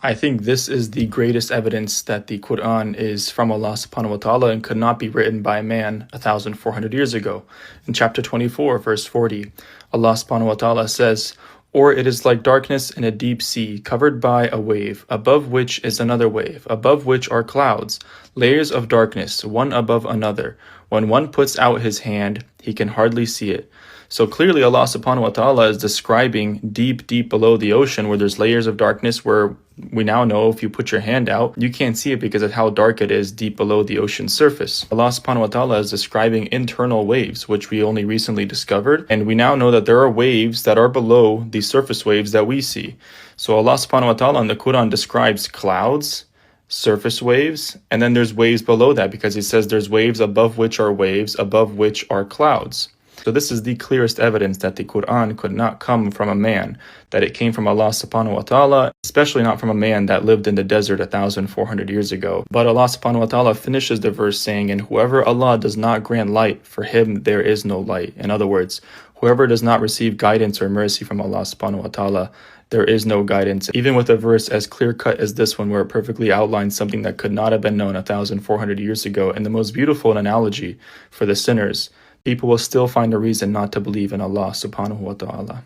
I think this is the greatest evidence that the Quran is from Allah subhanahu wa ta'ala and could not be written by man 1,400 years ago. In chapter 24, verse 40, Allah subhanahu wa ta'ala says, "Or it is like darkness in a deep sea, covered by a wave, above which is another wave, above which are clouds, layers of darkness, one above another. When one puts out his hand, he can hardly see it." So clearly Allah subhanahu wa ta'ala is describing deep, deep below the ocean where there's layers of darkness where we now know if you put your hand out, you can't see it because of how dark it is deep below the ocean's surface. Allah subhanahu wa ta'ala is describing internal waves, which we only recently discovered. And we now know that there are waves that are below the surface waves that we see. So Allah subhanahu wa ta'ala in the Quran describes clouds, surface waves, and then there's waves below that because he says there's waves above which are waves, above which are clouds. So this is the clearest evidence that the Quran could not come from a man, that it came from Allah subhanahu wa ta'ala, especially not from a man that lived in the desert 1,400 years ago. But Allah subhanahu wa ta'ala finishes the verse saying, "And whoever Allah does not grant light, for him there is no light." In other words, whoever does not receive guidance or mercy from Allah subhanahu wa ta'ala, there is no guidance. Even with a verse as clear-cut as this one, where it perfectly outlines something that could not have been known 1,400 years ago, and the most beautiful analogy for the sinners, people will still find a reason not to believe in Allah subhanahu wa ta'ala.